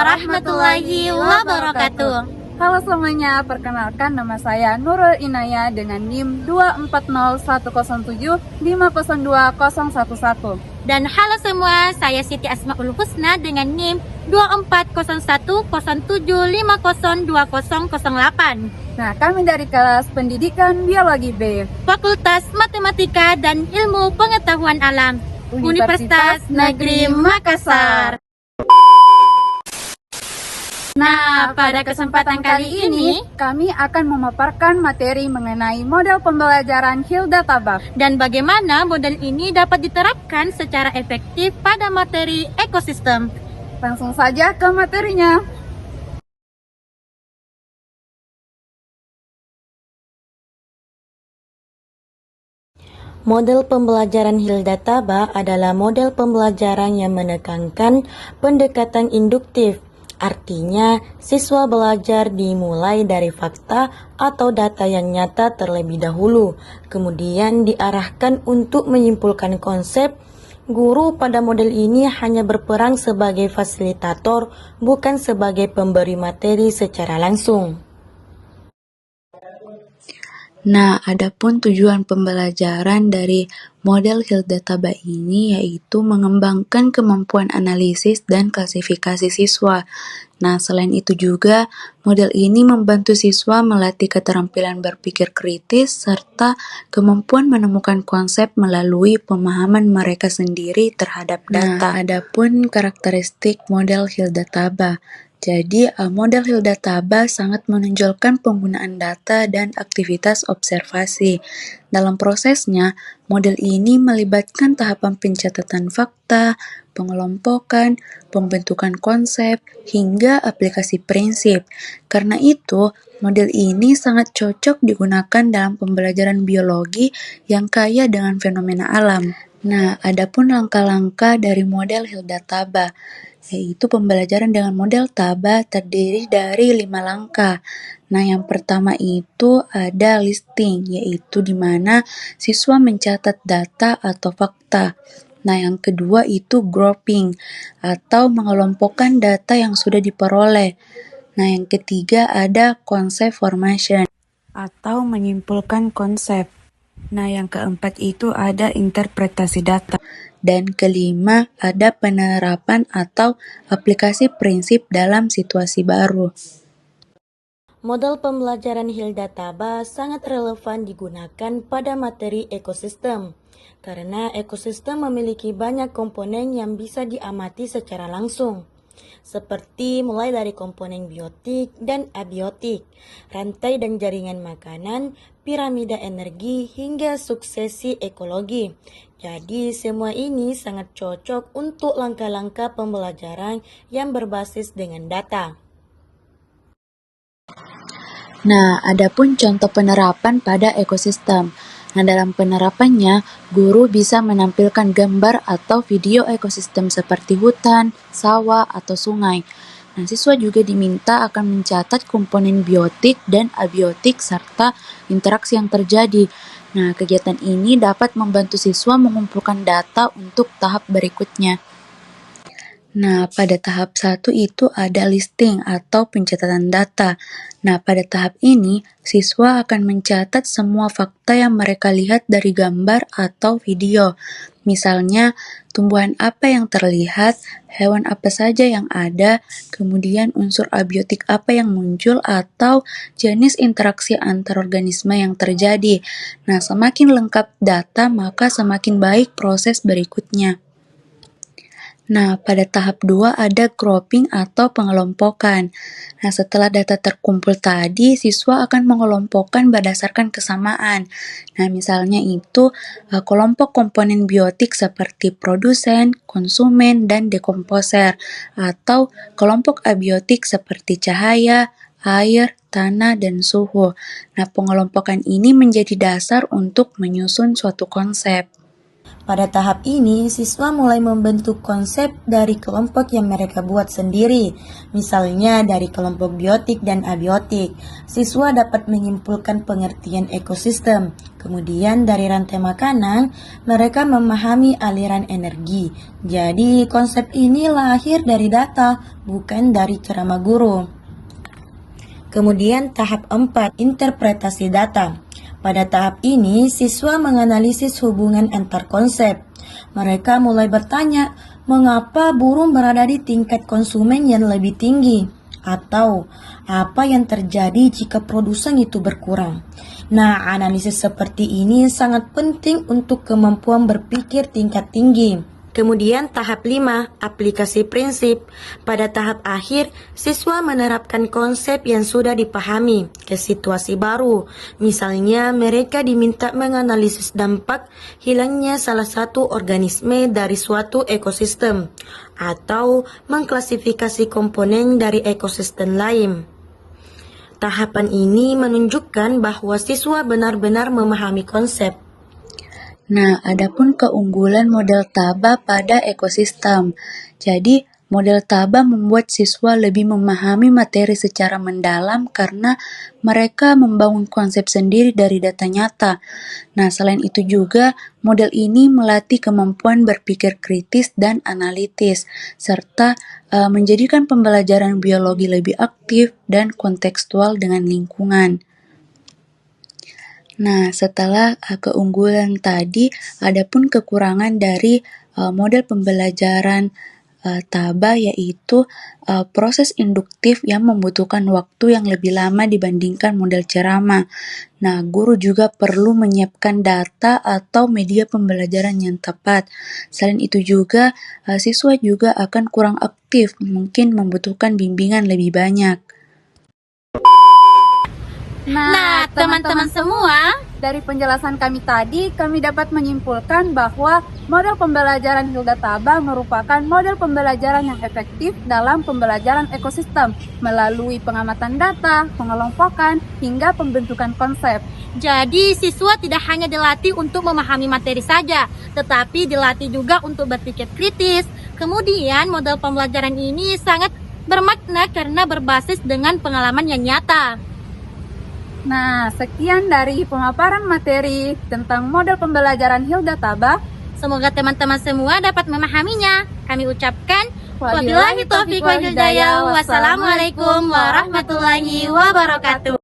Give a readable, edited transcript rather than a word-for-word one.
warahmatullahi wabarakatuh. Halo semuanya, perkenalkan nama saya Nurul Inaya dengan NIM 24017502011. Dan halo semua, saya Siti Asmaul Husna dengan NIM 240107502008. Nah, kami dari kelas Pendidikan Biologi B, Fakultas Matematika dan Ilmu Pengetahuan Alam, Universitas Negeri Makassar. Nah, pada kesempatan kali ini kami akan memaparkan materi mengenai model pembelajaran Hilda Tabak dan bagaimana model ini dapat diterapkan secara efektif pada materi ekosistem. Langsung saja ke materinya. Model pembelajaran Hilda Tabak adalah model pembelajaran yang menekankan pendekatan induktif. Artinya, siswa belajar dimulai dari fakta atau data yang nyata terlebih dahulu, kemudian diarahkan untuk menyimpulkan konsep. Guru pada model ini hanya berperan sebagai fasilitator, bukan sebagai pemberi materi secara langsung. Nah, adapun tujuan pembelajaran dari model Hilda Tabak ini yaitu mengembangkan kemampuan analisis dan klasifikasi siswa. Nah, selain itu juga, model ini membantu siswa melatih keterampilan berpikir kritis serta kemampuan menemukan konsep melalui pemahaman mereka sendiri terhadap data. Nah, adapun karakteristik model Hilda Tabak. Jadi, model Hilda Tabak sangat menonjolkan penggunaan data dan aktivitas observasi. Dalam prosesnya, model ini melibatkan tahapan pencatatan fakta, pengelompokan, pembentukan konsep, hingga aplikasi prinsip. Karena itu, model ini sangat cocok digunakan dalam pembelajaran biologi yang kaya dengan fenomena alam. Nah, adapun langkah-langkah dari model Hilda Tabak, yaitu pembelajaran dengan model Tabak terdiri dari 5 langkah. Nah, yang pertama itu ada listing, yaitu di mana siswa mencatat data atau fakta. Nah, yang kedua itu grouping, atau mengelompokkan data yang sudah diperoleh. Nah, yang ketiga ada concept formation, atau menyimpulkan konsep. Nah, yang keempat itu ada interpretasi data. Dan kelima, ada penerapan atau aplikasi prinsip dalam situasi baru. Model pembelajaran Hilda Tabak sangat relevan digunakan pada materi ekosistem, karena ekosistem memiliki banyak komponen yang bisa diamati secara langsung, seperti mulai dari komponen biotik dan abiotik, rantai dan jaringan makanan, piramida energi, hingga suksesi ekologi. Jadi, semua ini sangat cocok untuk langkah-langkah pembelajaran yang berbasis dengan data. Nah, adapun contoh penerapan pada ekosistem. Nah, dalam penerapannya, guru bisa menampilkan gambar atau video ekosistem seperti hutan, sawah, atau sungai. Nah, siswa juga diminta akan mencatat komponen biotik dan abiotik serta interaksi yang terjadi. Nah, kegiatan ini dapat membantu siswa mengumpulkan data untuk tahap berikutnya. Nah, pada tahap 1 itu ada listing atau pencatatan data. Nah, pada tahap ini, siswa akan mencatat semua fakta yang mereka lihat dari gambar atau video. Misalnya, tumbuhan apa yang terlihat, hewan apa saja yang ada, kemudian unsur abiotik apa yang muncul, atau jenis interaksi antar organisme yang terjadi. Nah, semakin lengkap data, maka semakin baik proses berikutnya. Nah, pada tahap 2 ada grouping atau pengelompokan. Nah, setelah data terkumpul tadi, siswa akan mengelompokkan berdasarkan kesamaan. Nah, misalnya itu kelompok komponen biotik seperti produsen, konsumen, dan dekomposer, atau kelompok abiotik seperti cahaya, air, tanah, dan suhu. Nah, pengelompokan ini menjadi dasar untuk menyusun suatu konsep. Pada tahap ini, siswa mulai membentuk konsep dari kelompok yang mereka buat sendiri. Misalnya dari kelompok biotik dan abiotik. Siswa dapat menyimpulkan pengertian ekosistem. Kemudian dari rantai makanan, mereka memahami aliran energi. Jadi, konsep ini lahir dari data, bukan dari ceramah guru. Kemudian tahap 4, interpretasi data. Pada tahap ini, siswa menganalisis hubungan antar konsep. Mereka mulai bertanya, mengapa burung berada di tingkat konsumen yang lebih tinggi? Atau, apa yang terjadi jika produsen itu berkurang? Nah, analisis seperti ini sangat penting untuk kemampuan berpikir tingkat tinggi. Kemudian tahap 5, aplikasi prinsip. Pada tahap akhir, siswa menerapkan konsep yang sudah dipahami ke situasi baru. Misalnya, mereka diminta menganalisis dampak hilangnya salah satu organisme dari suatu ekosistem, atau mengklasifikasi komponen dari ekosistem lain. Tahapan ini menunjukkan bahwa siswa benar-benar memahami konsep. Nah, adapun keunggulan model Taba pada ekosistem. Jadi, model Taba membuat siswa lebih memahami materi secara mendalam karena mereka membangun konsep sendiri dari data nyata. Nah, selain itu juga, model ini melatih kemampuan berpikir kritis dan analitis, serta menjadikan pembelajaran biologi lebih aktif dan kontekstual dengan lingkungan. Nah, setelah keunggulan tadi, adapun kekurangan dari model pembelajaran Taba yaitu proses induktif yang membutuhkan waktu yang lebih lama dibandingkan model ceramah. Nah, guru juga perlu menyiapkan data atau media pembelajaran yang tepat. Selain itu juga, siswa juga akan kurang aktif, mungkin membutuhkan bimbingan lebih banyak. Nah, teman-teman semua, dari penjelasan kami tadi, kami dapat menyimpulkan bahwa model pembelajaran Hilda Taba merupakan model pembelajaran yang efektif dalam pembelajaran ekosistem melalui pengamatan data, pengelompokan, hingga pembentukan konsep. jadi siswa tidak hanya dilatih untuk memahami materi saja, tetapi dilatih juga untuk berpikir kritis. Kemudian, model pembelajaran ini sangat bermakna karena berbasis dengan pengalaman yang nyata. Nah, sekian dari pemaparan materi tentang model pembelajaran Hilda Taba. Semoga teman-teman semua dapat memahaminya. Kami ucapkan Wabillahi taufiq wal hidayah. Wassalamualaikum warahmatullahi wabarakatuh.